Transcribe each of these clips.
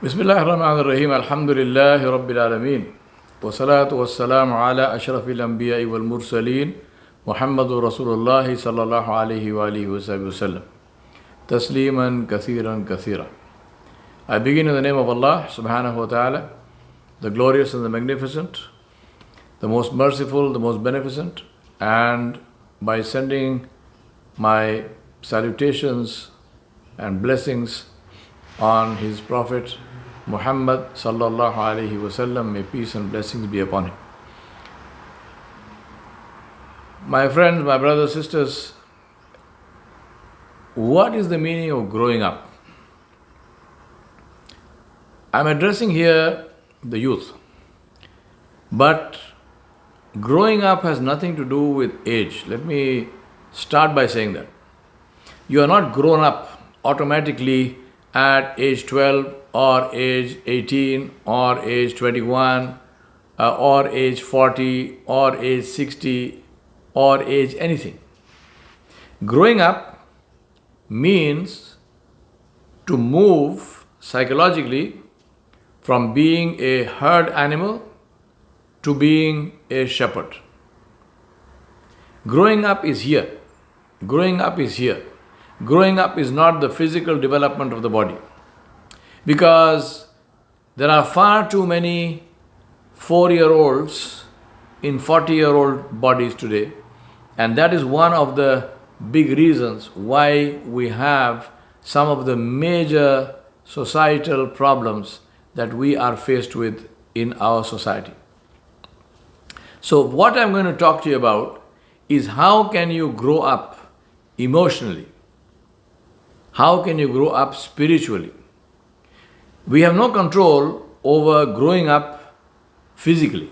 Bismillah ar-Rahman ar-Rahim. Alhamdulillahi Rabbil Alameen. Wa salatu wa salamu ala ashrafil anbiya'i wal mursaleen. Muhammadur Rasulullah sallallahu alayhi wa alihi wa sallam. Tasliman kathiran kathira. I begin in the name of Allah subhanahu wa ta'ala, the glorious and the magnificent, the most merciful, the most beneficent, and by sending my salutations and blessings on his Prophet Muhammad sallallahu alaihi wasallam, may peace and blessings be upon him. My friends, my brothers, sisters, what is the meaning of growing up? I'm addressing here the youth, but growing up has nothing to do with age. Let me start by saying that. You are not grown up automatically at age 12 or age 18 or age 21 or age 40 or age 60 or age anything. Growing up means to move psychologically from being a herd animal to being a shepherd. Growing up is here. Growing up is here. Growing up is not the physical development of the body, because there are far too many 4-year-olds in 40-year-old bodies today, and that is one of the big reasons why we have some of the major societal problems that we are faced with in our society. So what I'm going to talk to you about is how can you grow up emotionally? How can you grow up spiritually? We have no control over growing up physically.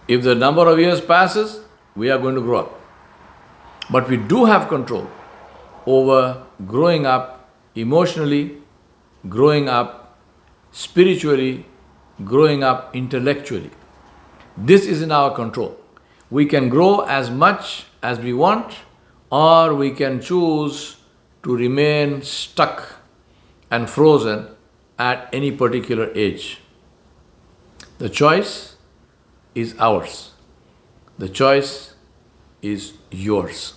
If the number of years passes, we are going to grow up. But we do have control over growing up emotionally, growing up spiritually, growing up intellectually. This is in our control. We can grow as much as we want, or we can choose to remain stuck and frozen at any particular age. The choice is ours. The choice is yours.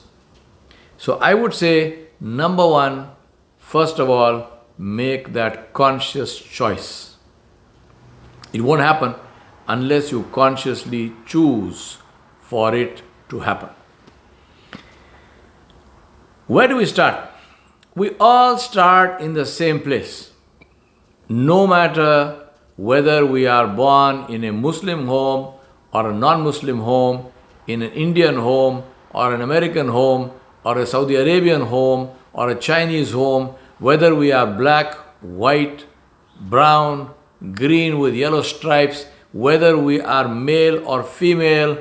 So I would say, number one, first of all, make that conscious choice. It won't happen unless you consciously choose for it to happen. Where do we start? We all start in the same place. No matter whether we are born in a Muslim home or a non-Muslim home, in an Indian home or an American home or a Saudi Arabian home or a Chinese home, whether we are black, white, brown, green with yellow stripes, whether we are male or female,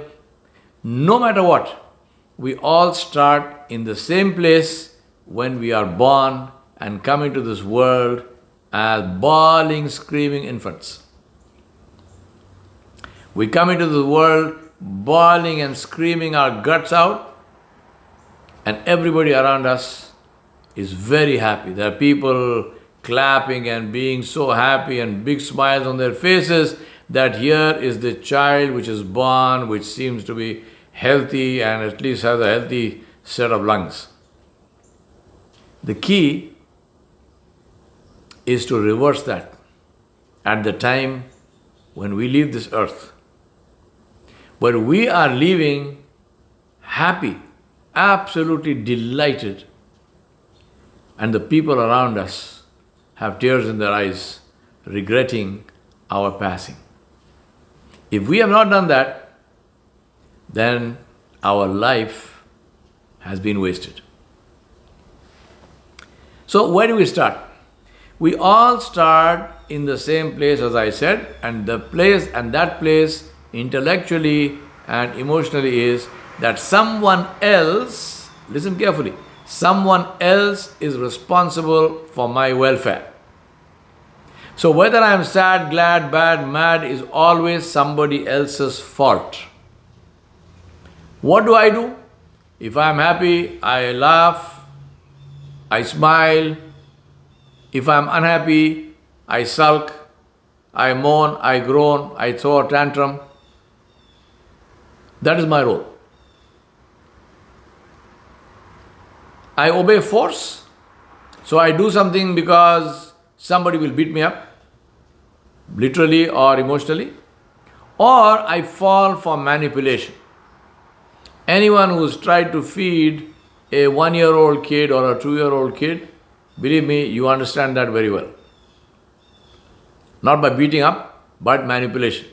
no matter what, we all start in the same place when we are born and come into this world as bawling, screaming infants. We come into the world bawling and screaming our guts out, and everybody around us is very happy. There are people clapping and being so happy and big smiles on their faces that here is the child which is born, which seems to be healthy and at least has a healthy set of lungs. The key is to reverse that at the time when we leave this earth. But we are leaving happy, absolutely delighted, and the people around us have tears in their eyes, regretting our passing. If we have not done that, then our life has been wasted. So where do we start? We all start in the same place, as I said, and that place intellectually and emotionally is that someone else, listen carefully, someone else is responsible for my welfare. So whether I am sad, glad, bad, mad is always somebody else's fault. What do? If I am happy, I laugh, I smile. If I am unhappy, I sulk, I moan, I groan, I throw a tantrum. That is my role. I obey force. So I do something because somebody will beat me up, literally or emotionally, or I fall for manipulation. Anyone who's tried to feed a 1-year-old kid or a 2-year-old kid, believe me, you understand that very well. Not by beating up, but manipulation.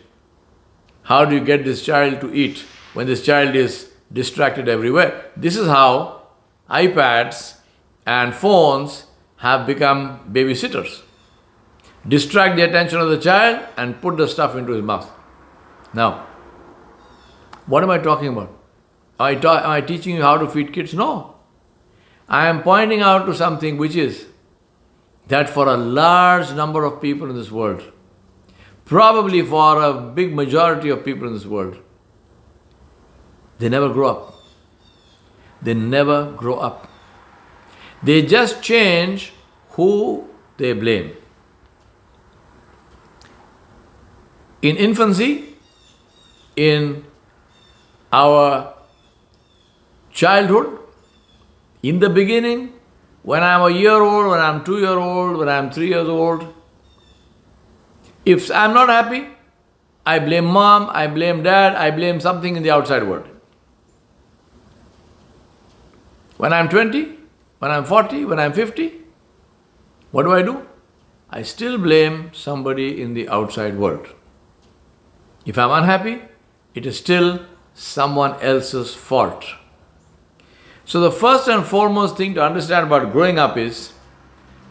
How do you get this child to eat when this child is distracted everywhere? This is how iPads and phones have become babysitters. Distract the attention of the child and put the stuff into his mouth. Now, what am I talking about? Am I teaching you how to feed kids? No. I am pointing out to something which is that for a large number of people in this world, probably for a big majority of people in this world, they never grow up. They never grow up. They just change who they blame. In infancy, in our childhood, in the beginning, when I'm a year old, when I'm 2 years old, when I'm 3 years old, if I'm not happy, I blame mom, I blame dad, I blame something in the outside world. When I'm 20, when I'm 40, when I'm 50, what do? I still blame somebody in the outside world. If I'm unhappy, it is still someone else's fault. So the first and foremost thing to understand about growing up is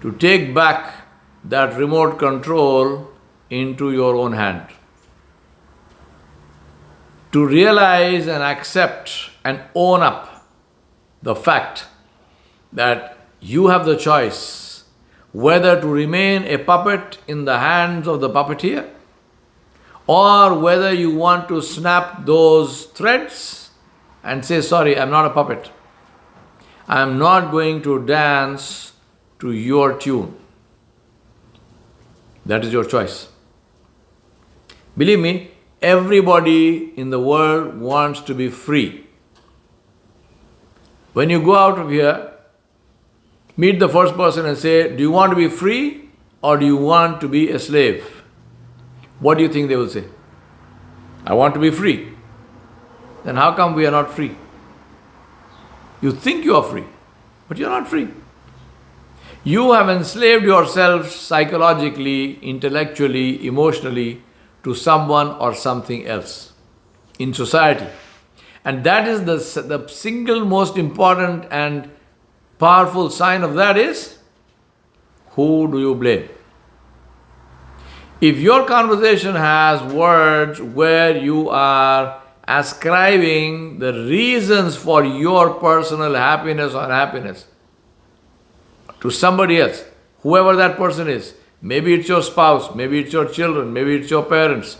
to take back that remote control into your own hand. To realize and accept and own up the fact that you have the choice whether to remain a puppet in the hands of the puppeteer or whether you want to snap those threads and say, sorry, I'm not a puppet. I'm not going to dance to your tune. That is your choice. Believe me, everybody in the world wants to be free. When you go out of here, meet the first person and say, do you want to be free or do you want to be a slave? What do you think they will say? I want to be free. Then how come we are not free? You think you are free, but you are not free. You have enslaved yourself psychologically, intellectually, emotionally to someone or something else in society. And that is the single most important and powerful sign of that is, who do you blame? If your conversation has words where you are ascribing the reasons for your personal happiness or unhappiness to somebody else, whoever that person is, maybe it's your spouse, maybe it's your children, maybe it's your parents,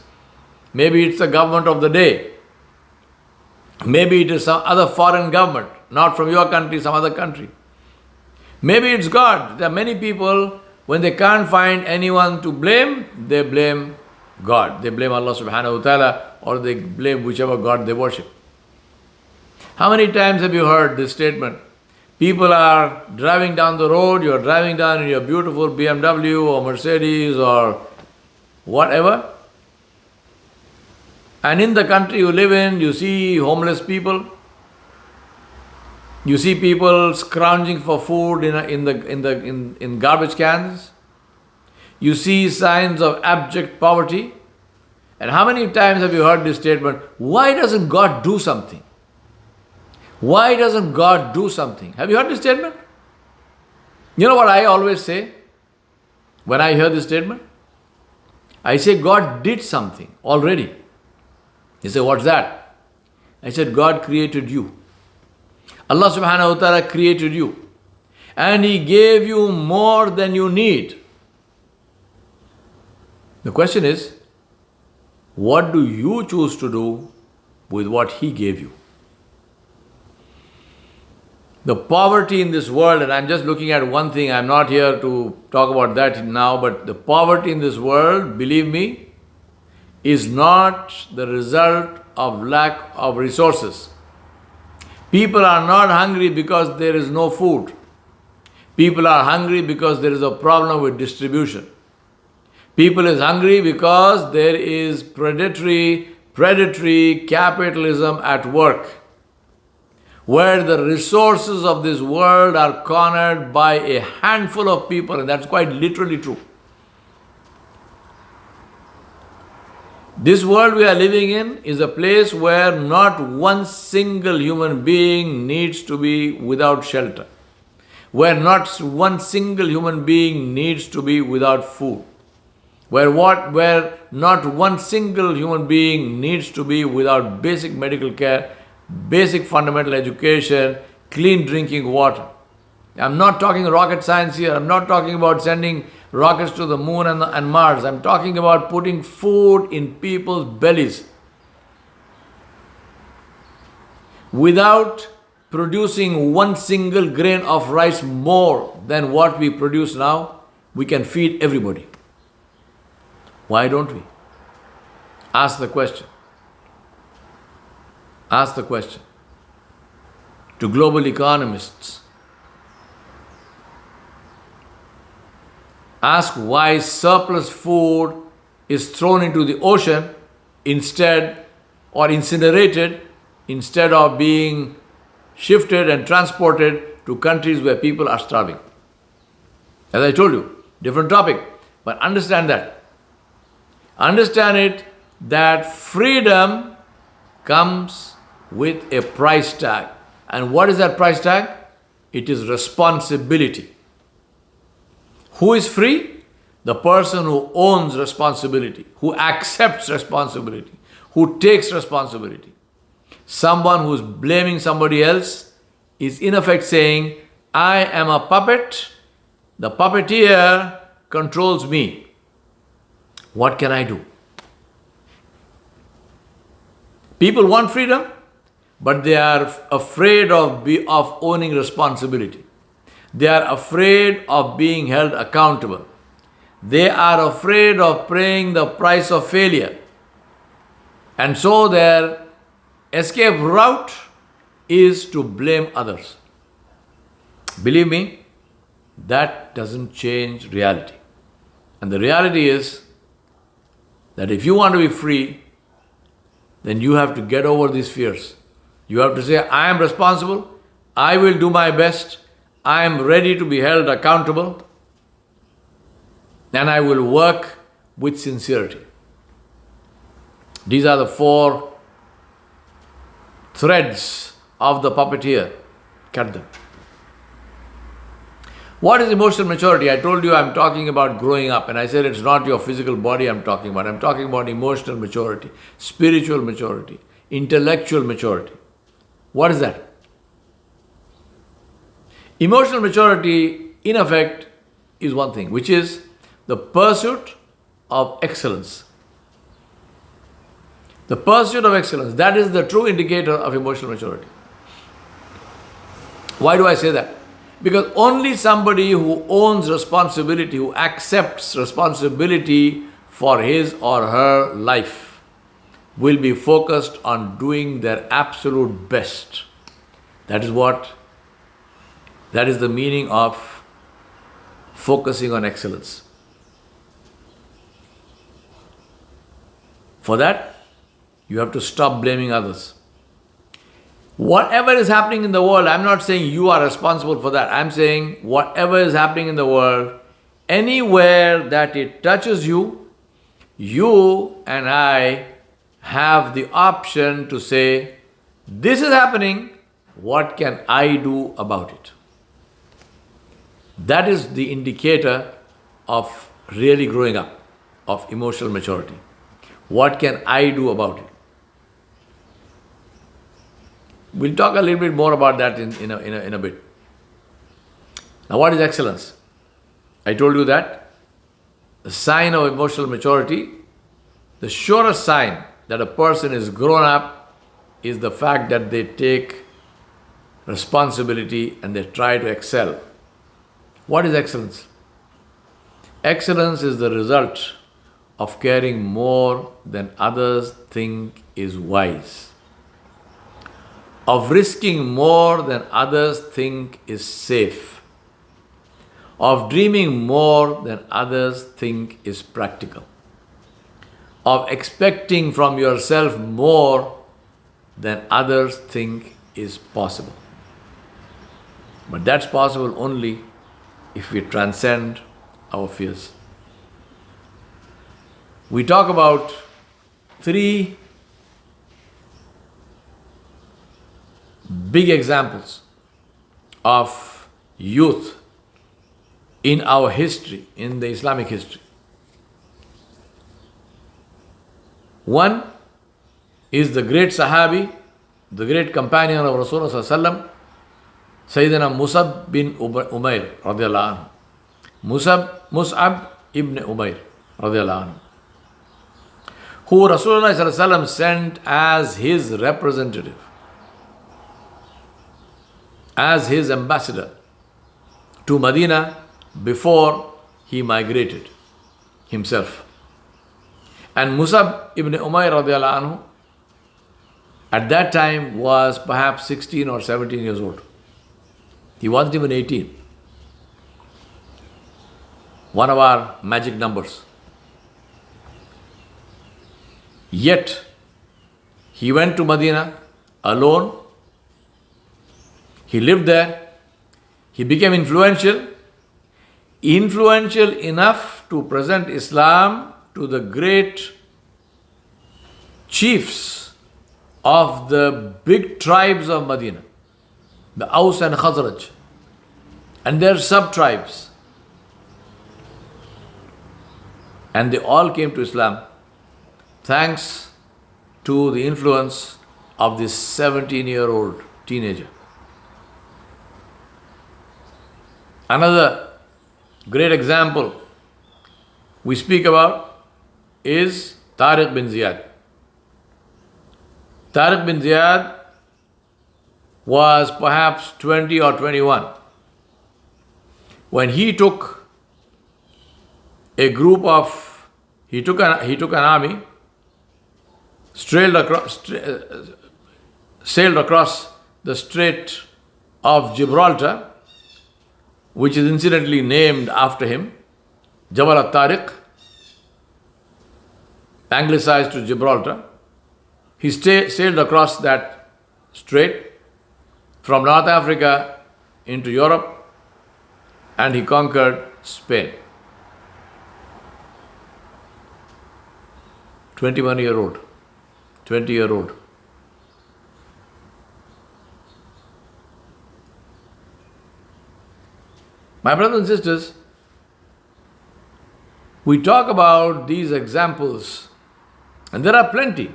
maybe it's the government of the day, maybe it is some other foreign government, not from your country, some other country. Maybe it's God. There are many people, when they can't find anyone to blame, they blame God. They blame Allah subhanahu wa ta'ala or they blame whichever God they worship. How many times have you heard this statement? People are driving down the road, you're driving down in your beautiful BMW or Mercedes or whatever, and in the country you live in, you see homeless people, you see people scrounging for food in garbage cans, you see signs of abject poverty. And how many times have you heard this statement? Why doesn't God do something? Why doesn't God do something? Have you heard this statement? You know what I always say when I hear this statement? I say, God did something already. You say, what's that? I said, God created you. Allah subhanahu wa ta'ala created you. And He gave you more than you need. The question is, what do you choose to do with what He gave you? The poverty in this world, and I'm just looking at one thing, I'm not here to talk about that now, but the poverty in this world, believe me, is not the result of lack of resources. People are not hungry because there is no food. People are hungry because there is a problem with distribution. People is hungry because there is predatory capitalism at work, where the resources of this world are cornered by a handful of people, and that's quite literally true. This world we are living in is a place where not one single human being needs to be without shelter, where not one single human being needs to be without food, where not one single human being needs to be without basic medical care, basic fundamental education, clean drinking water. I'm not talking rocket science here. I'm not talking about sending rockets to the moon and Mars. I'm talking about putting food in people's bellies. Without producing one single grain of rice more than what we produce now, we can feed everybody. Why don't we? Ask the question. Ask the question to global economists. Ask why surplus food is thrown into the ocean instead, or incinerated instead of being shifted and transported to countries where people are starving. As I told you, different topic, but understand that. Understand it that freedom comes with a price tag. And what is that price tag? It is responsibility. Who is free? The person who owns responsibility, who accepts responsibility, who takes responsibility. Someone who is blaming somebody else is in effect saying, I am a puppet, the puppeteer controls me. What can I do? People want freedom, but they are afraid of owning responsibility. They are afraid of being held accountable. They are afraid of paying the price of failure. And so their escape route is to blame others. Believe me, that doesn't change reality. And the reality is that if you want to be free, then you have to get over these fears. You have to say, I am responsible, I will do my best, I am ready to be held accountable, and I will work with sincerity. These are the 4 threads of the puppeteer. Cut them. What is emotional maturity? I told you I'm talking about growing up, and I said it's not your physical body I'm talking about. I'm talking about emotional maturity, spiritual maturity, intellectual maturity. What is that? Emotional maturity, in effect, is one thing, which is the pursuit of excellence. The pursuit of excellence, that is the true indicator of emotional maturity. Why do I say that? Because only somebody who owns responsibility, who accepts responsibility for his or her life, will be focused on doing their absolute best. That is the meaning of focusing on excellence. For that, you have to stop blaming others. Whatever is happening in the world, I'm not saying you are responsible for that. I'm saying whatever is happening in the world, anywhere that it touches you, you and I have the option to say, this is happening, what can I do about it? That is the indicator of really growing up, of emotional maturity. What can I do about it? We'll talk a little bit more about that in a bit. Now, what is excellence? I told you that the sign of emotional maturity, the surest sign that a person is grown up is the fact that they take responsibility and they try to excel. What is excellence? Excellence is the result of caring more than others think is wise, of risking more than others think is safe, of dreaming more than others think is practical, of expecting from yourself more than others think is possible. But that's possible only if we transcend our fears. We talk about 3 big examples of youth in our history, in the Islamic history. One is the great Sahabi, the great companion of Rasulullah Sallallahu Alaihi Wasallam, Sayyidina Musab bin Umair radiallahu anhu. Mus'ab ibn Umair radiallahu anhu, who Rasulullah Sallallahu Alaihi Wasallam sent as his representative, as his ambassador to Medina before he migrated himself. And Musab ibn Umair radiallahu anhu at that time was perhaps 16 or 17 years old. He wasn't even 18. One of our magic numbers. Yet, he went to Medina alone. He lived there. He became influential enough to present Islam to the great chiefs of the big tribes of Medina, the Aus and Khazraj, and their sub-tribes. And they all came to Islam thanks to the influence of this 17-year-old teenager. Another great example we speak about is Tariq bin Ziyad. Tariq bin Ziyad was perhaps 20 or 21 when he took a group of, he took an army, sailed across the Strait of Gibraltar, which is incidentally named after him, Jabal al-Tariq, anglicized to Gibraltar. He sailed across that strait from North Africa into Europe, and he conquered Spain. 21-year-old, 20-year-old. My brothers and sisters, we talk about these examples, and there are plenty.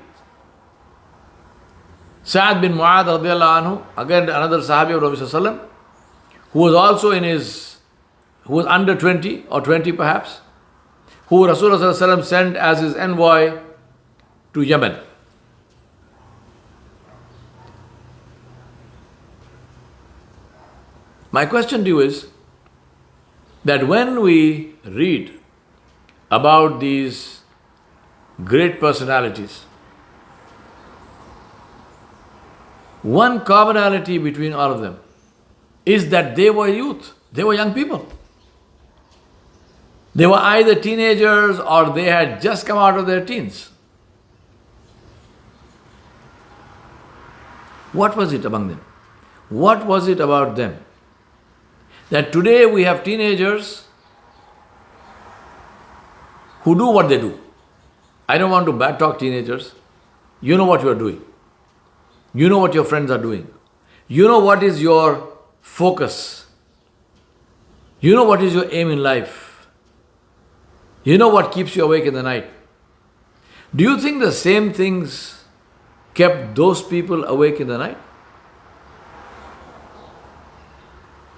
Sa'ad bin Mu'adh radiallahu anhu, again another Sahabi of Rasul Sallallahu Alaihi Wasallam, who was also who was under 20 or 20 perhaps, who Rasulullah Sallallahu Alaihi Wasallam sent as his envoy to Yemen. My question to you is that when we read about these great personalities, one commonality between all of them is that they were youth, they were young people. They were either teenagers or they had just come out of their teens. What was it among them? What was it about them? That today we have teenagers who do what they do. I don't want to bad talk teenagers. You know what you are doing. You know what your friends are doing. You know what is your focus. You know what is your aim in life. You know what keeps you awake in the night. Do you think the same things kept those people awake in the night?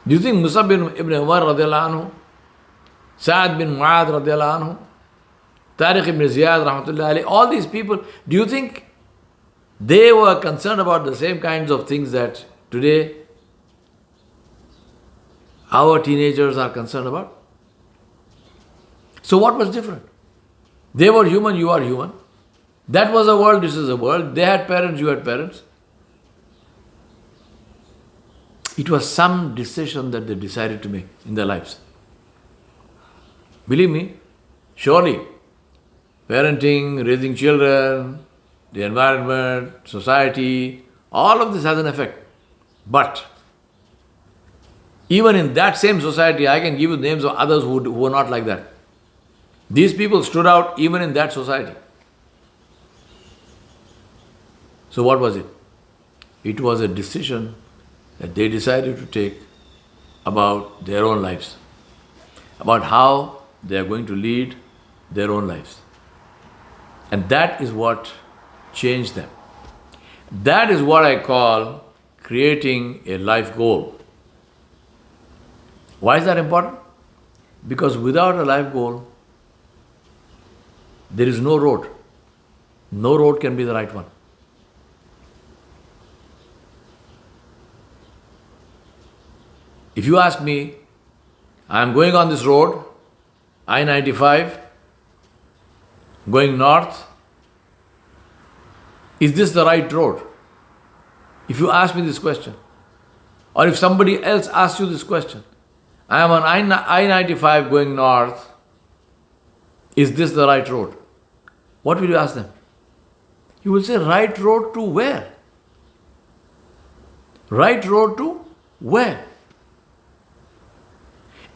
Do you think Musab ibn Umar radiallahu anhu, Sa'ad bin Mu'adh radiallahu anhu, Tariq ibn Ziyad rahmatullahi alayhi, all these people, do you think they were concerned about the same kinds of things that today our teenagers are concerned about. So what was different? They were human, you are human. That was a world, this is a world. They had parents, you had parents. It was some decision that they decided to make in their lives. Believe me, surely, parenting, raising children, the environment, society, all of this has an effect. But even in that same society, I can give you names of others who were not like that. These people stood out even in that society. So what was it? It was a decision that they decided to take about their own lives, about how they are going to lead their own lives. And that is what changed them. That is what I call creating a life goal. Why is that important? Because without a life goal, there is no road. No road can be the right one. If you ask me, I am going on this road, I-95, going north, is this the right road? If you ask me this question, or if somebody else asks you this question, I am on I-95 going north, is this the right road? What will you ask them? You will say, right road to where? Right road to where?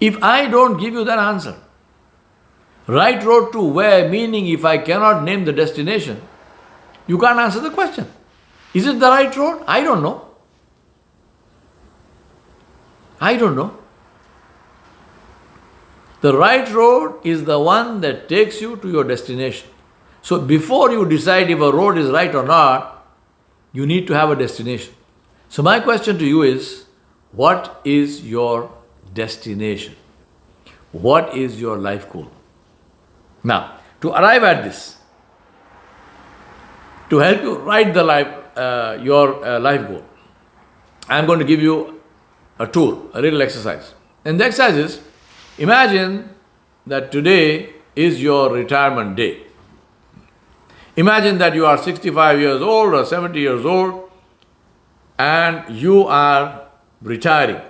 If I don't give you that answer, right road to where, meaning if I cannot name the destination, you can't answer the question. Is it the right road? I don't know. I don't know. The right road is the one that takes you to your destination. So before you decide if a road is right or not, you need to have a destination. So my question to you is, what is your destination? What is your life goal? Now, to arrive at this, to help you write your life goal, I am going to give you a tool, a little exercise. And the exercise is, imagine that today is your retirement day. Imagine that you are 65 years old or 70 years old and you are retiring.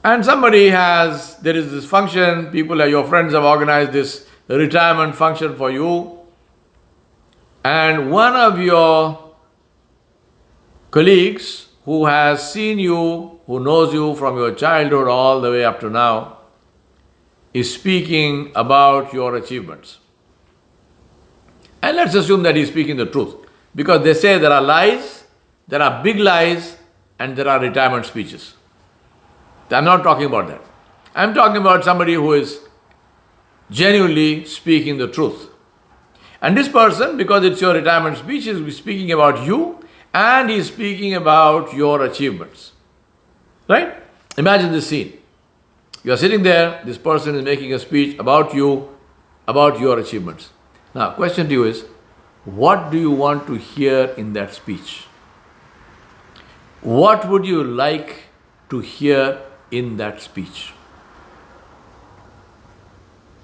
And there is this function, your friends have organized this retirement function for you. And one of your colleagues who has seen you, who knows you from your childhood all the way up to now, is speaking about your achievements. And let's assume that he's speaking the truth. Because they say there are lies, there are big lies, and there are retirement speeches. I'm not talking about that. I'm talking about somebody who is genuinely speaking the truth. And this person, because it's your retirement speech, is speaking about you and he's speaking about your achievements. Right? Imagine this scene. You are sitting there, this person is making a speech about you, about your achievements. Now, question to you is, what do you want to hear in that speech? What would you like to hear in that speech?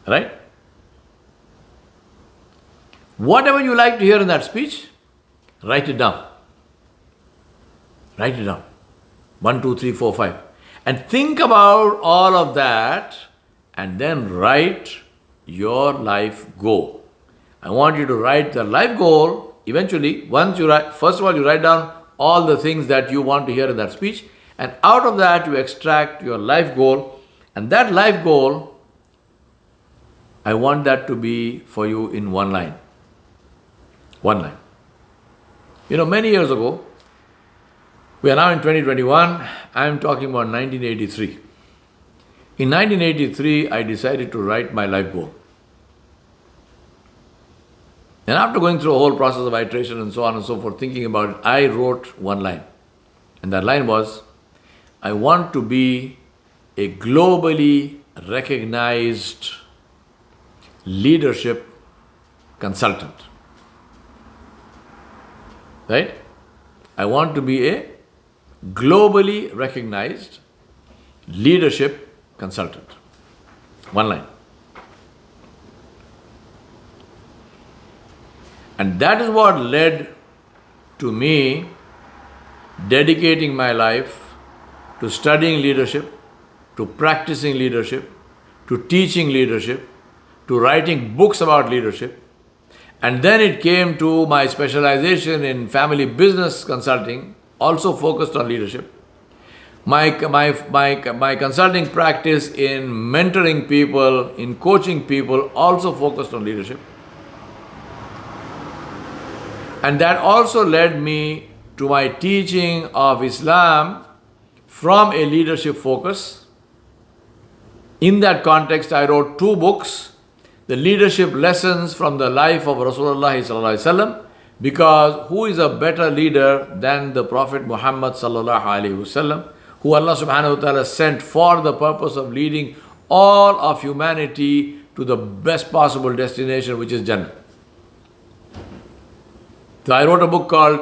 Right? Whatever you like to hear in that speech, write it down. Write it down. 1, 2, 3, 4, 5. And think about all of that and then write your life goal. I want you to write the life goal eventually. First of all, you write down all the things that you want to hear in that speech. And out of that, you extract your life goal. And that life goal, I want that to be for you in one line. One line. Many years ago, we are now in 2021, I am talking about 1983. In 1983, I decided to write my life goal. And after going through a whole process of iteration and so on and so forth, thinking about it, I wrote one line. And that line was, I want to be a globally recognized leadership consultant. Right? I want to be a globally recognized leadership consultant. One line. And that is what led to me dedicating my life to studying leadership, to practicing leadership, to teaching leadership, to writing books about leadership. And then it came to my specialization in family business consulting, also focused on leadership. My consulting practice in mentoring people, in coaching people, also focused on leadership. And that also led me to my teaching of Islam from a leadership focus. In that context, I wrote 2 books, the leadership lessons from the life of Rasulullah sallallahu alaihi wasallam, because who is a better leader than the Prophet Muhammad sallallahu alaihi wasallam, who Allah subhanahu wa ta'ala sent for the purpose of leading all of humanity to the best possible destination, which is Jannah. So I wrote a book called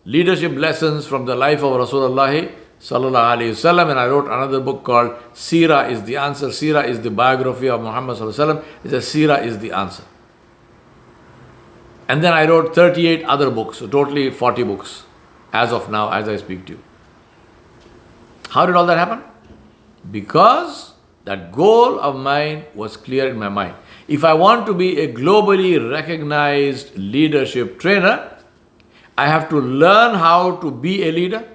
Leadership Lessons from the Life of Rasulullah sallallahu alaihi wasallam, and I wrote another book called Seerah is the Answer. Seerah is the biography of Muhammad sallallahu alaihi wasallam. It's a Seerah is the answer. And then I wrote 38 other books, so totally 40 books as of now, as I speak to you. How did all that happen? Because that goal of mine was clear in my mind. If I want to be a globally recognized leadership trainer, I have to learn how to be a leader.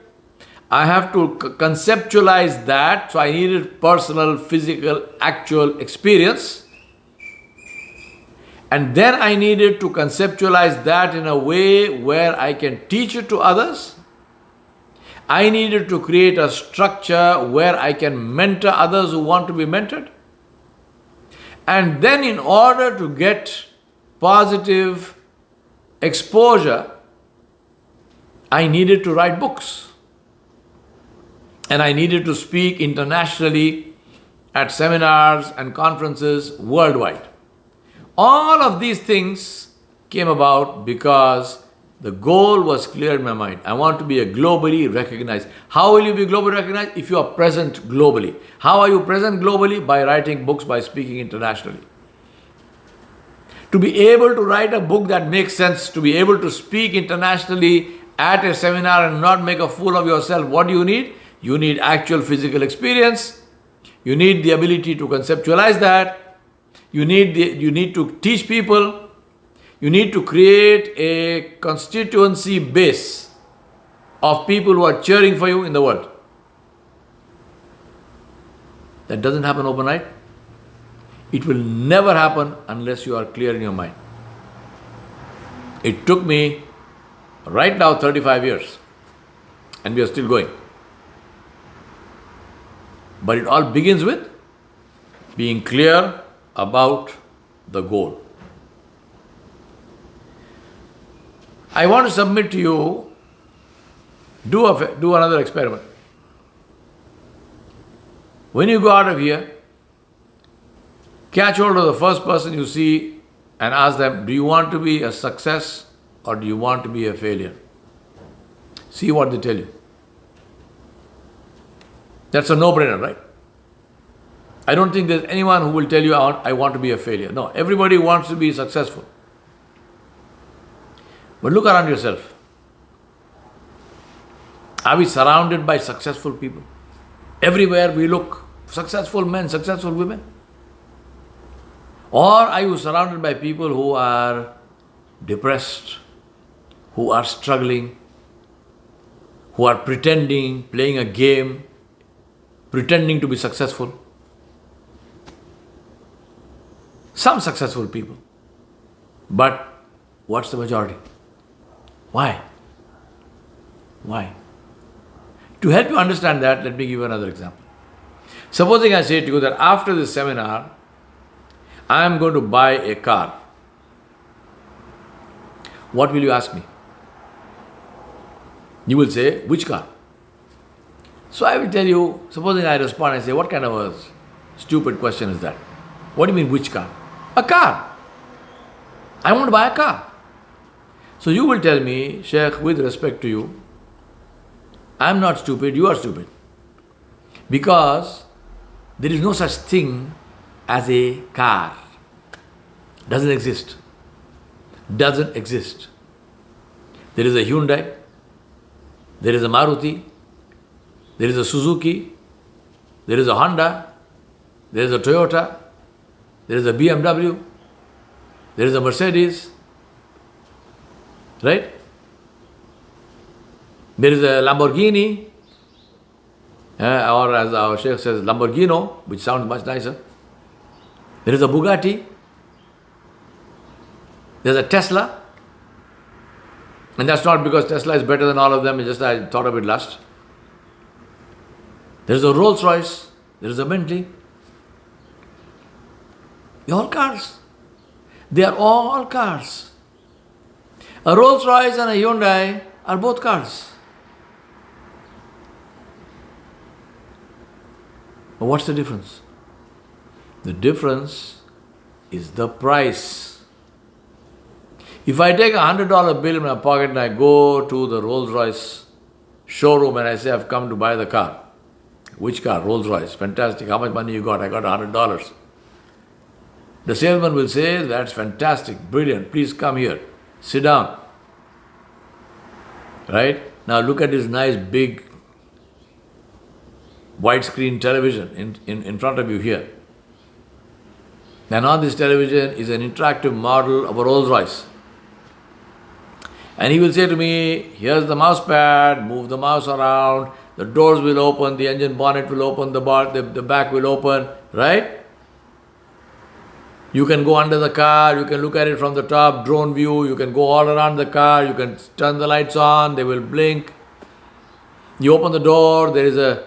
I have to conceptualize that. So I needed personal, physical, actual experience. And then I needed to conceptualize that in a way where I can teach it to others. I needed to create a structure where I can mentor others who want to be mentored. And then in order to get positive exposure, I needed to write books. And I needed to speak internationally at seminars and conferences worldwide. All of these things came about because the goal was clear in my mind. I want to be a globally recognized. How will you be globally recognized? If you are present globally. How are you present globally? By writing books, by speaking internationally. To be able to write a book that makes sense, to be able to speak internationally at a seminar and not make a fool of yourself, what do you need? You need actual physical experience. You need the ability to conceptualize that. You need to teach people. You need to create a constituency base of people who are cheering for you in the world. That doesn't happen overnight. It will never happen unless you are clear in your mind. It took me right now 35 years, and we are still going. But it all begins with being clear about the goal. I want to submit to you, do another experiment. When you go out of here, catch hold of the first person you see and ask them, do you want to be a success or do you want to be a failure? See what they tell you. That's a no-brainer, right? I don't think there's anyone who will tell you, I want to be a failure. No, everybody wants to be successful. But look around yourself. Are we surrounded by successful people? Everywhere we look, successful men, successful women. Or are you surrounded by people who are depressed, who are struggling, who are pretending, playing a game, pretending to be successful? Some successful people. But what's the majority? Why? Why? To help you understand that, let me give you another example. Supposing I say to you that after this seminar, I am going to buy a car. What will you ask me? You will say, which car? So I will tell you, supposing I respond, I say, what kind of a stupid question is that? What do you mean, which car? A car. I want to buy a car. So you will tell me, Sheikh, with respect to you, I am not stupid, you are stupid. Because there is no such thing as a car. Doesn't exist. Doesn't exist. There is a Hyundai, there is a Maruti, there is a Suzuki, there is a Honda, there is a Toyota, there is a BMW, there is a Mercedes, right? There is a Lamborghini, or as our Sheikh says, Lamborghino, which sounds much nicer. There is a Bugatti, there is a Tesla, and that's not because Tesla is better than all of them, it's just I thought of it last. There is a Rolls Royce, there is a Bentley. They're all cars. They are all cars. A Rolls Royce and a Hyundai are both cars. But what's the difference? The difference is the price. If I take $100 bill in my pocket and I go to the Rolls Royce showroom and I say I've come to buy the car. Which car? Rolls Royce. Fantastic. How much money you got? I got $100. The salesman will say, that's fantastic, brilliant, please come here, sit down. Right? Now look at this nice big widescreen television in front of you here. And on this television is an interactive model of a Rolls Royce. And he will say to me, here's the mouse pad, move the mouse around, the doors will open, the engine bonnet will open, the back will open, right? You can go under the car, you can look at it from the top, drone view, you can go all around the car, you can turn the lights on, they will blink. You open the door, there is a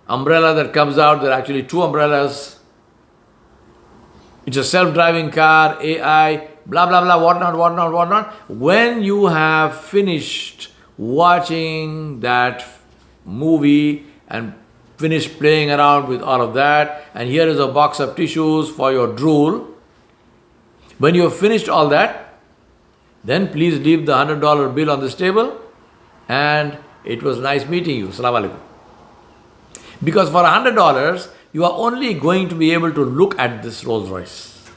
umbrella that comes out, there are actually two umbrellas. It's a self-driving car, AI, blah, blah, blah, whatnot. When you have finished watching that movie and finished playing around with all of that, and here is a box of tissues for your drool, when you have finished all that, then please leave the $100 bill on this table, and it was nice meeting you. Assalamu alaikum. Because for $100, you are only going to be able to look at this Rolls Royce.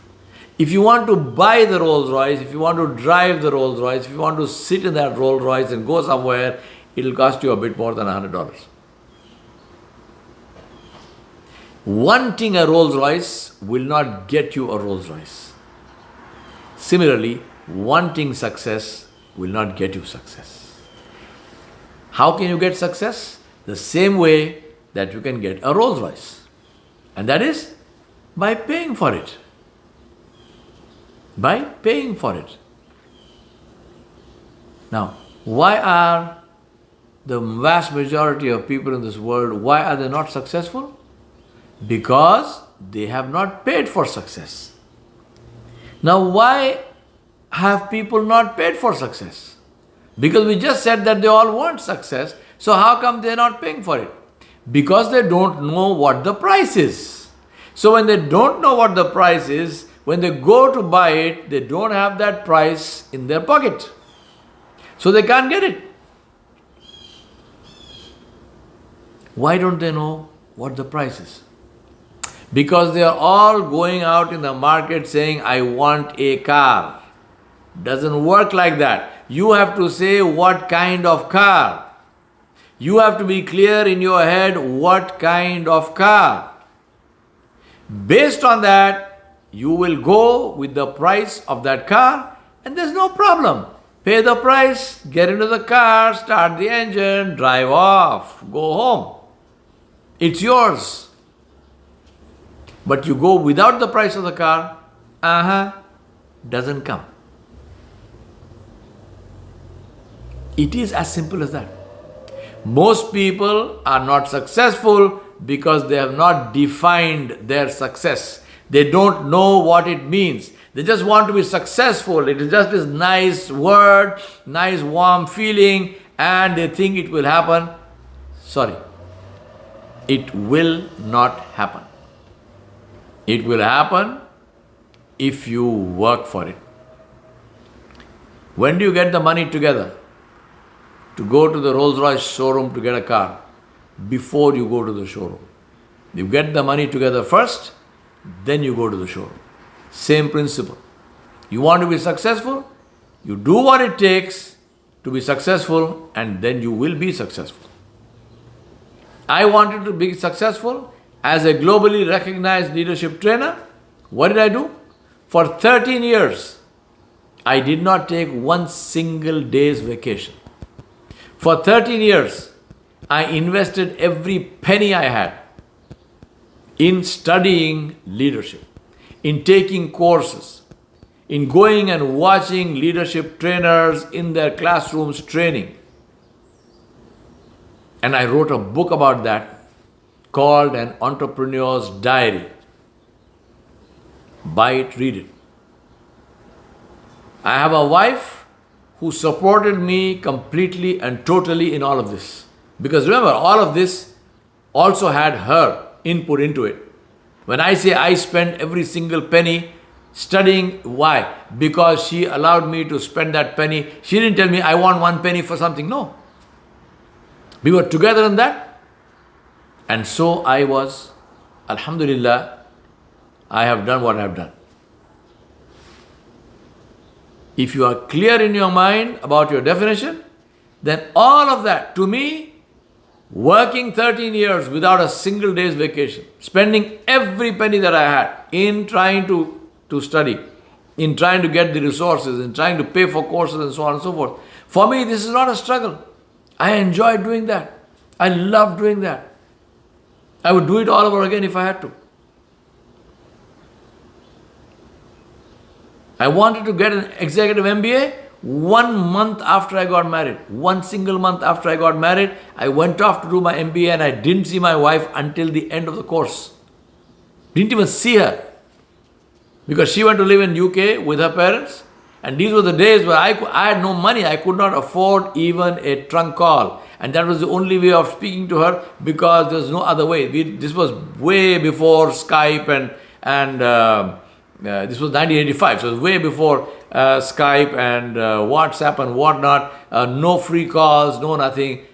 If you want to buy the Rolls Royce, if you want to drive the Rolls Royce, if you want to sit in that Rolls Royce and go somewhere, it will cost you a bit more than $100. Wanting a Rolls Royce will not get you a Rolls Royce. Similarly, wanting success will not get you success. How can you get success? The same way that you can get a Rolls Royce. And that is by paying for it. By paying for it. Now, why are the vast majority of people in this world, why are they not successful? Because they have not paid for success. Now, why have people not paid for success? Because we just said that they all want success, so how come they're not paying for it? Because they don't know what the price is. So when they don't know what the price is, when they go to buy it, they don't have that price in their pocket. So they can't get it. Why don't they know what the price is? Because they are all going out in the market saying, I want a car. Doesn't work like that. You have to say what kind of car. You have to be clear in your head what kind of car. Based on that, you will go with the price of that car and there's no problem. Pay the price, get into the car, start the engine, drive off, go home. It's yours. But you go without the price of the car, doesn't come. It is as simple as that. Most people are not successful because they have not defined their success. They don't know what it means. They just want to be successful. It is just this nice word, nice warm feeling, and they think it will happen. Sorry. It will not happen. It will happen if you work for it. When do you get the money together to go to the Rolls Royce showroom to get a car? Before you go to the showroom. You get the money together first, then you go to the showroom. Same principle. You want to be successful, you do what it takes to be successful, and then you will be successful. I wanted to be successful as a globally recognized leadership trainer. What did I do? For 13 years, I did not take one single day's vacation. For 13 years, I invested every penny I had in studying leadership, in taking courses, in going and watching leadership trainers in their classrooms training. And I wrote a book about that called An Entrepreneur's Diary. Buy it, read it. I have a wife who supported me completely and totally in all of this. Because remember, all of this also had her input into it. When I say I spent every single penny studying, why? Because she allowed me to spend that penny. She didn't tell me I want 1 penny for something. No. We were together in that. And so I was, alhamdulillah, I have done what I have done. If you are clear in your mind about your definition, then all of that, to me, working 13 years without a single day's vacation, spending every penny that I had in trying to study, in trying to get the resources, in trying to pay for courses and so on and so forth. For me, this is not a struggle. I enjoy doing that. I love doing that. I would do it all over again if I had to. I wanted to get an executive MBA 1 month after I got married. 1 single month after I got married, I went off to do my MBA and I didn't see my wife until the end of the course. Didn't even see her. Because she went to live in UK with her parents. And these were the days where I had no money. I could not afford even a trunk call. And that was the only way of speaking to her because there was no other way. This was way before Skype and this was 1985. So it was way before Skype and WhatsApp and whatnot. No free calls, no nothing.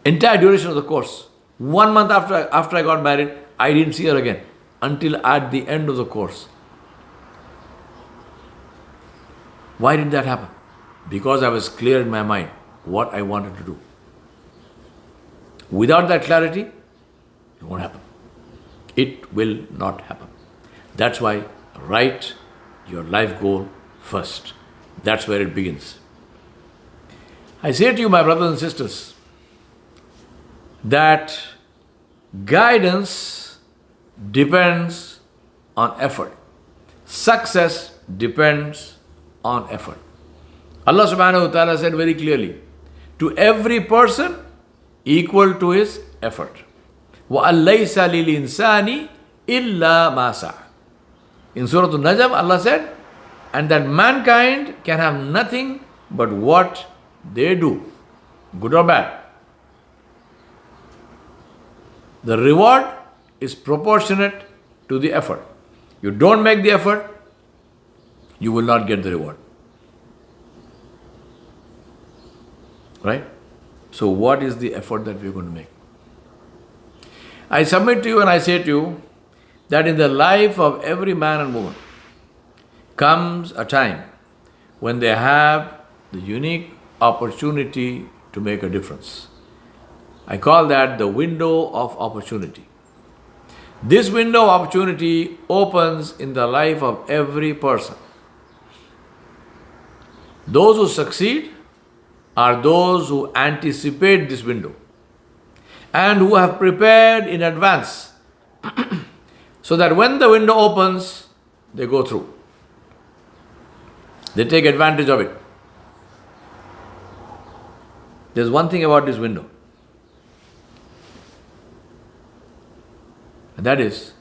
Entire duration of the course. 1 month after I got married, I didn't see her again until at the end of the course. Why did that happen? Because I was clear in my mind what I wanted to do. Without that clarity, it won't happen. It will not happen. That's why write your life goal first. That's where it begins. I say to you, my brothers and sisters, that guidance depends on effort. Success depends on effort. Allah subhanahu wa ta'ala said very clearly, to every person equal to his effort. وَأَن لَيْسَ لِلْإِنسَانِ إِلَّا مَا سَعَى. In Surah Al-Najm, Allah said, and that mankind can have nothing but what they do, good or bad. The reward is proportionate to the effort. You don't make the effort, you will not get the reward. Right? So what is the effort that we are going to make? I submit to you and I say to you that in the life of every man and woman comes a time when they have the unique opportunity to make a difference. I call that the window of opportunity. This window of opportunity opens in the life of every person. Those who succeed are those who anticipate this window and who have prepared in advance so that when the window opens, they go through. They take advantage of it. There's one thing about this window, and that is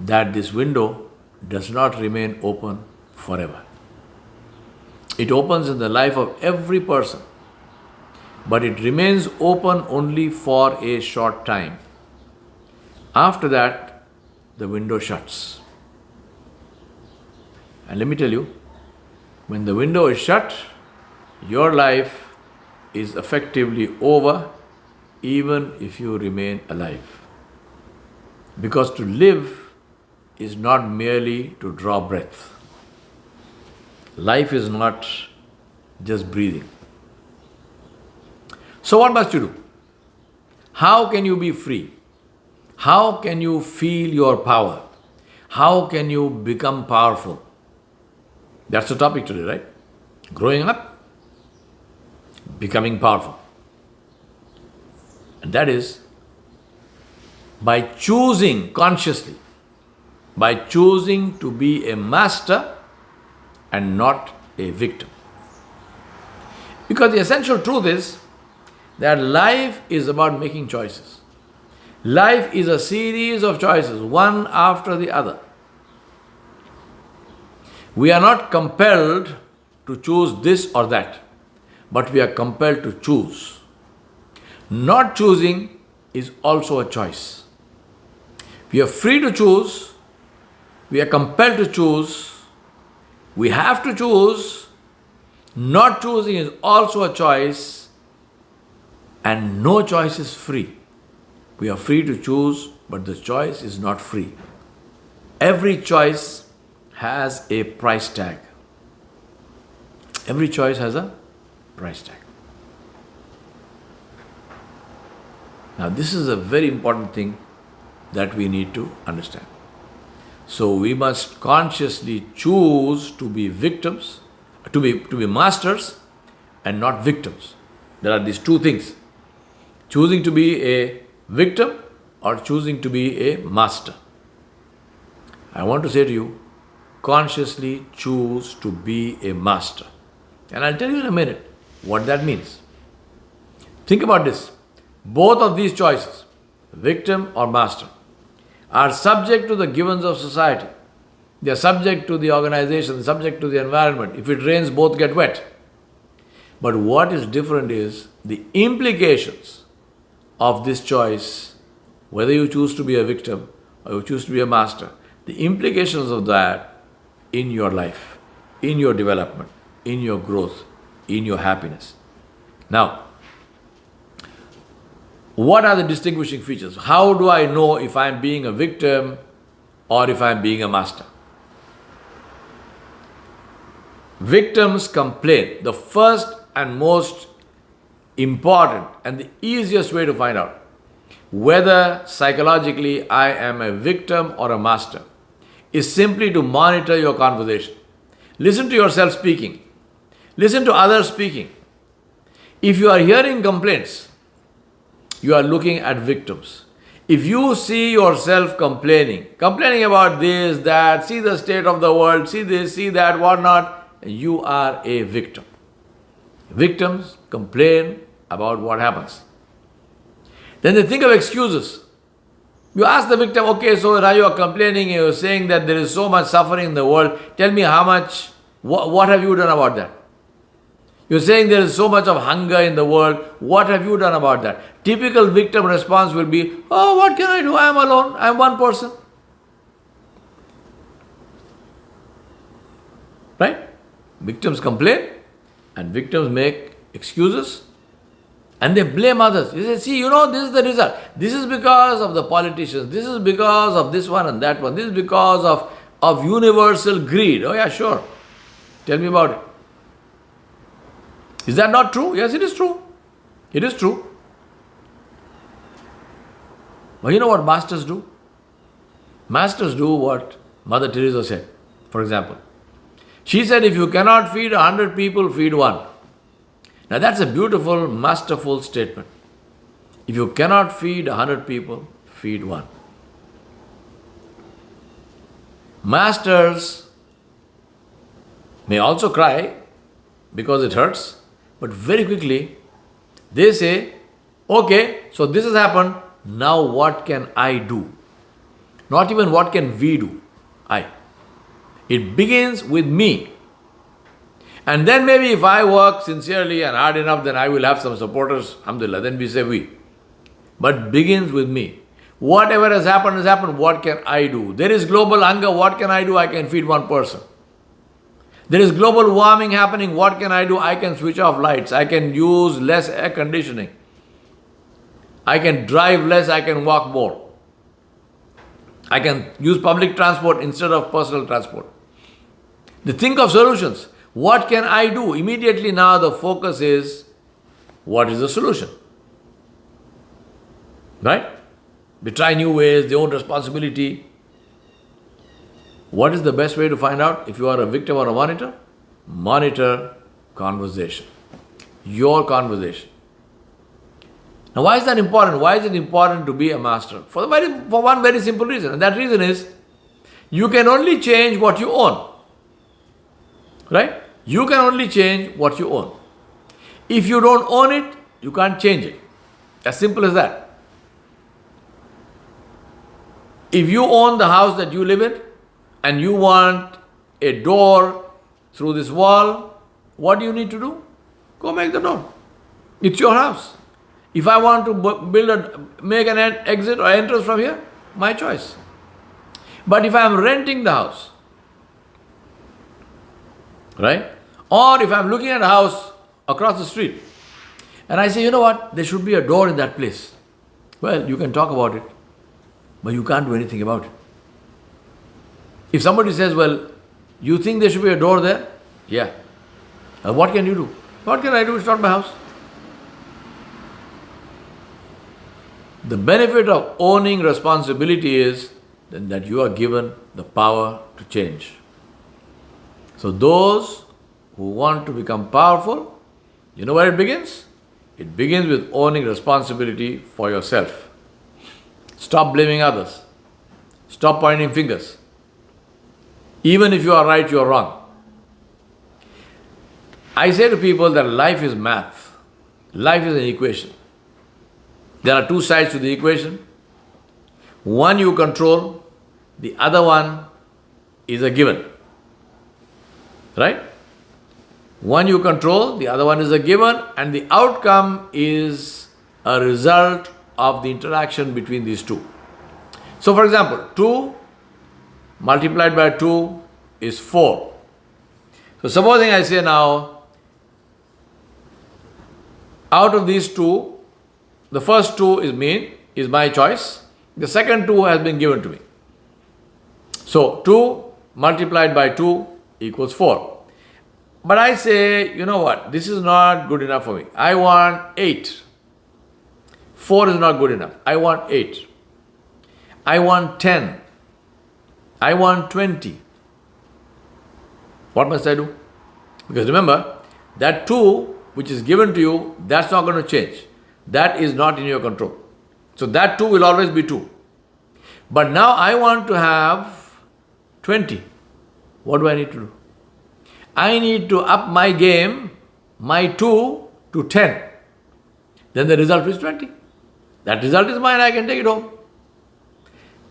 that this window does not remain open forever. It opens in the life of every person, but it remains open only for a short time. After that, the window shuts. And let me tell you, when the window is shut, your life is effectively over even if you remain alive. Because to live is not merely to draw breath. Life is not just breathing. So what must you do? How can you be free? How can you feel your power? How can you become powerful? That's the topic today, right? Growing up, becoming powerful. And that is by choosing consciously, by choosing to be a master and not a victim. Because the essential truth is that life is about making choices. Life is a series of choices, one after the other. We are not compelled to choose this or that, but we are compelled to choose. Not choosing is also a choice. We are free to choose, we are compelled to choose, we have to choose. Not choosing is also a choice, and no choice is free. We are free to choose, but the choice is not free. Every choice has a price tag. Every choice has a price tag. Now, this is a very important thing that we need to understand. So, we must consciously choose to be victims, to be masters and not victims. There are these two things. Choosing to be a victim or choosing to be a master. I want to say to you, consciously choose to be a master. And I'll tell you in a minute what that means. Think about this. Both of these choices, victim or master, are subject to the givens of society. They are subject to the organization, subject to the environment. If it rains, both get wet. But what is different is the implications of this choice, whether you choose to be a victim or you choose to be a master, the implications of that in your life, in your development, in your growth, in your happiness. Now, what are the distinguishing features? How do I know if I'm being a victim or if I'm being a master? Victims complain. The first and most important and the easiest way to find out whether psychologically I am a victim or a master is simply to monitor your conversation. Listen to yourself speaking. Listen to others speaking. If you are hearing complaints, you are looking at victims. If you see yourself complaining about this, that, see the state of the world, see this, see that, whatnot, you are a victim. Victims complain about what happens. Then they think of excuses. You ask the victim, okay, so now you are complaining, you are saying that there is so much suffering in the world. Tell me how much, what have you done about that? You're saying there is so much of hunger in the world. What have you done about that? Typical victim response will be, oh, what can I do? I am alone. I am one person. Right? Victims complain and victims make excuses and they blame others. You say, see, this is the result. This is because of the politicians. This is because of this one and that one. This is because of universal greed. Oh yeah, sure. Tell me about it. Is that not true? Yes, it is true. It is true. But you know what masters do? Masters do what Mother Teresa said, for example. She said, if you cannot feed 100 people, feed one. Now that's a beautiful, masterful statement. If you cannot feed 100 people, feed one. Masters may also cry because it hurts, but very quickly they say, okay, so this has happened, now what can I do? Not even what can we do. It begins with me. And then maybe if I work sincerely and hard enough, then I will have some supporters, alhamdulillah, then we say we. But begins with me. Whatever has happened, what can I do? There is global hunger, what can I do? I can feed one person. There is global warming happening. What can I do? I can switch off lights. I can use less air conditioning. I can drive less. I can walk more. I can use public transport instead of personal transport. They think of solutions. What can I do? Immediately now the focus is, what is the solution? Right? They try new ways, their own responsibility. What is the best way to find out if you are a victim or a monitor? Monitor conversation. Your conversation. Now why is that important? Why is it important to be a master? For one very simple reason. And that reason is, you can only change what you own. Right? You can only change what you own. If you don't own it, you can't change it. As simple as that. If you own the house that you live in and you want a door through this wall, what do you need to do? Go make the door. It's your house. If I want to make an exit or entrance from here, my choice. But if I am renting the house, right? Or if I'm looking at a house across the street and I say, you know what, there should be a door in that place. Well, you can talk about it, but you can't do anything about it. If somebody says, well, you think there should be a door there? Yeah. What can you do? What can I do? It's not my house. The benefit of owning responsibility is that you are given the power to change. So those who want to become powerful, you know where it begins? It begins with owning responsibility for yourself. Stop blaming others. Stop pointing fingers. Even if you are right, you are wrong. I say to people that life is math. Life is an equation. There are two sides to the equation. One you control, the other one is a given. Right? One you control, the other one is a given, and the outcome is a result of the interaction between these two. So for example, 2 multiplied by 2 is 4. So supposing I say now, out of these two, the first 2 is my choice. The second 2 has been given to me. So 2 multiplied by 2 equals 4. But I say, you know what, this is not good enough for me. I want 8. 4 is not good enough. I want 8. I want 10. I want 20. What must I do? Because remember, that 2 which is given to you, that's not going to change. That is not in your control. So that 2 will always be 2. But now I want to have 20. What do I need to do? I need to up my game, my 2 to 10. Then the result is 20. That result is mine, I can take it home.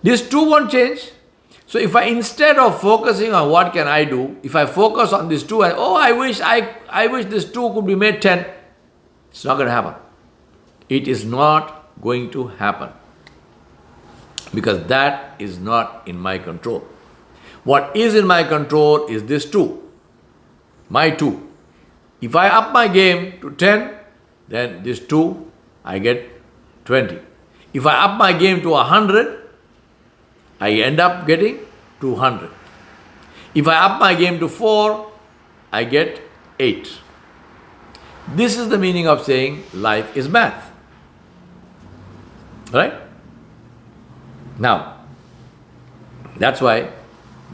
This 2 won't change. So if I, instead of focusing on what can I do, if I focus on this 2, I wish this 2 could be made 10. It's not going to happen. It is not going to happen. Because that is not in my control. What is in my control is this 2. My 2. If I up my game to 10, then this 2, I get 20. If I up my game to 100, I end up getting 200. If I up my game to 4, I get 8. This is the meaning of saying life is math. Right? Now, that's why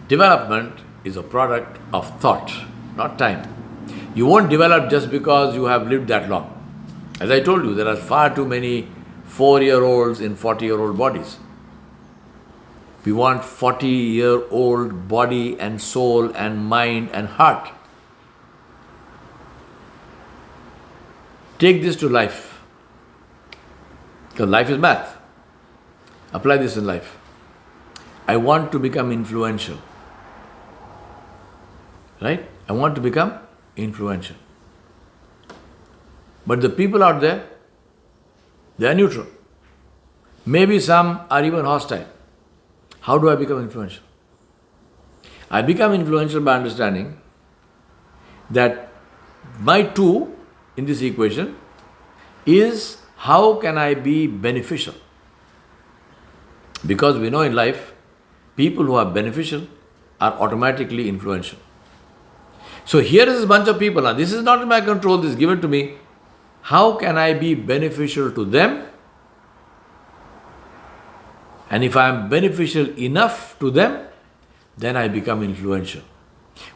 development is a product of thought, not time. You won't develop just because you have lived that long. As I told you, there are far too many 4-year-olds in 40-year-old bodies. We want 40-year-old body and soul and mind and heart. Take this to life. Because life is math. Apply this in life. I want to become influential. Right? I want to become influential. But the people out there, they are neutral. Maybe some are even hostile. How do I become influential? I become influential by understanding that my two in this equation is how can I be beneficial? Because we know in life, people who are beneficial are automatically influential. So here is a bunch of people. Now, this is not in my control, this is given to me. How can I be beneficial to them? And if I am beneficial enough to them, then I become influential.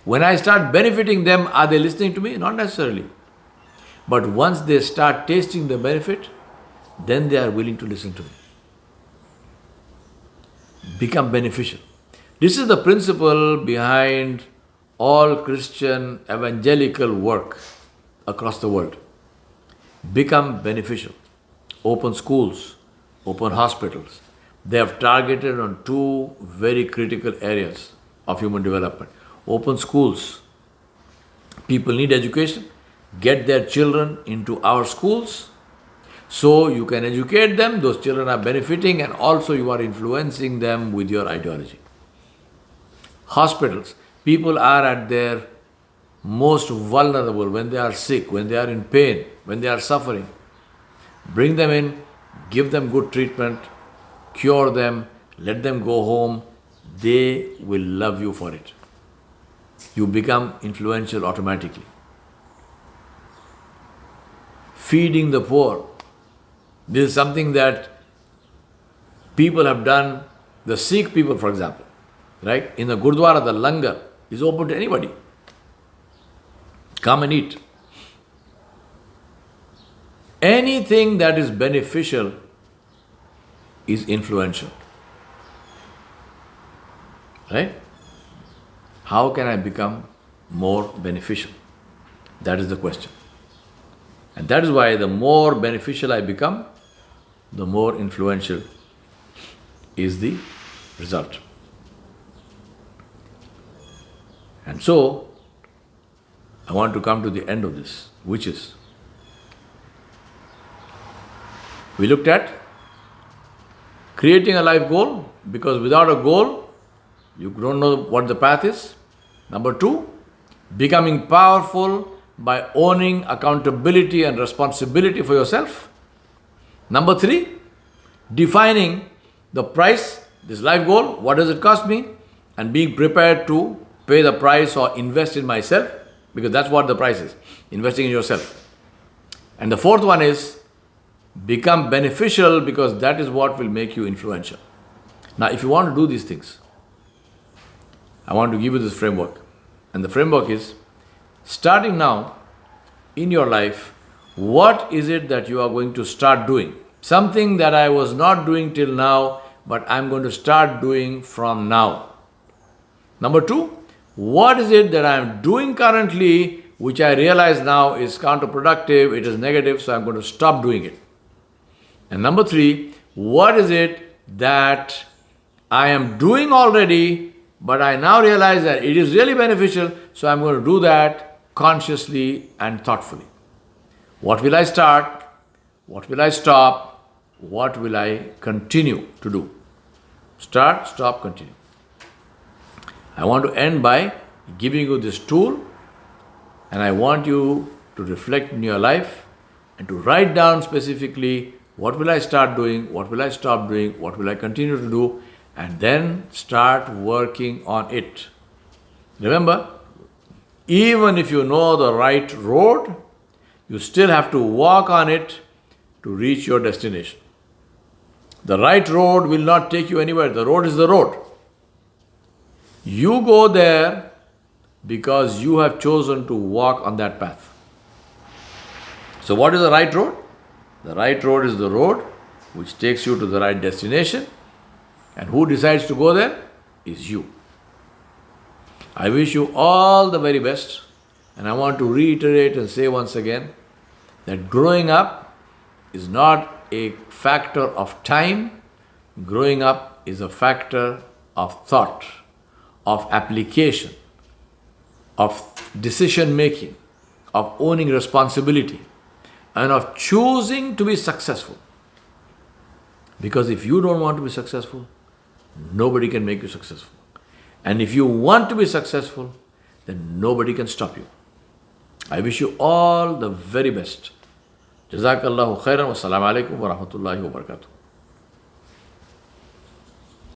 When I start benefiting them, are they listening to me? Not necessarily. But once they start tasting the benefit, then they are willing to listen to me. Become beneficial. This is the principle behind all Christian evangelical work across the world. Become beneficial. Open schools, open hospitals. They have targeted on two very critical areas of human development. Open schools. People need education. Get their children into our schools so you can educate them. Those children are benefiting and also you are influencing them with your ideology. Hospitals. People are at their most vulnerable when they are sick, when they are in pain, when they are suffering. Bring them in, give them good treatment, cure them, let them go home. They will love you for it. You become influential automatically. Feeding the poor. This is something that people have done. The Sikh people, for example, right? In the Gurdwara, the langar is open to anybody. Come and eat. Anything that is beneficial is influential. Right? How can I become more beneficial? That is the question. And that is why the more beneficial I become, the more influential is the result. And so, I want to come to the end of this, which is, we looked at creating a life goal, because without a goal, you don't know what the path is. Number two, becoming powerful by owning accountability and responsibility for yourself. Number three, defining the price, this life goal, what does it cost me? And being prepared to pay the price or invest in myself, because that's what the price is, investing in yourself. And the fourth one is become beneficial, because that is what will make you influential. Now, if you want to do these things, I want to give you this framework. And the framework is, starting now in your life, what is it that you are going to start doing? Something that I was not doing till now, but I'm going to start doing from now. Number two, what is it that I'm doing currently, which I realize now is counterproductive, it is negative, so I'm going to stop doing it. And number three, what is it that I am doing already, but I now realize that it is really beneficial, so I'm going to do that consciously and thoughtfully. What will I start? What will I stop? What will I continue to do? Start, stop, continue. I want to end by giving you this tool, and I want you to reflect in your life and to write down specifically what will I start doing, what will I stop doing, what will I continue to do, and then start working on it. Remember, even if you know the right road, you still have to walk on it to reach your destination. The right road will not take you anywhere. The road is the road. You go there because you have chosen to walk on that path. So what is the right road? The right road is the road which takes you to the right destination. And who decides to go there? Is you. I wish you all the very best. And I want to reiterate and say once again that growing up is not a factor of time. Growing up is a factor of thought, of application, of decision making, of owning responsibility, and of choosing to be successful. Because if you don't want to be successful, nobody can make you successful. And if you want to be successful, then nobody can stop you. I wish you all the very best. Jazakallahu khairan wa assalamu alaikum wa rahmatullahi wa barakatuh.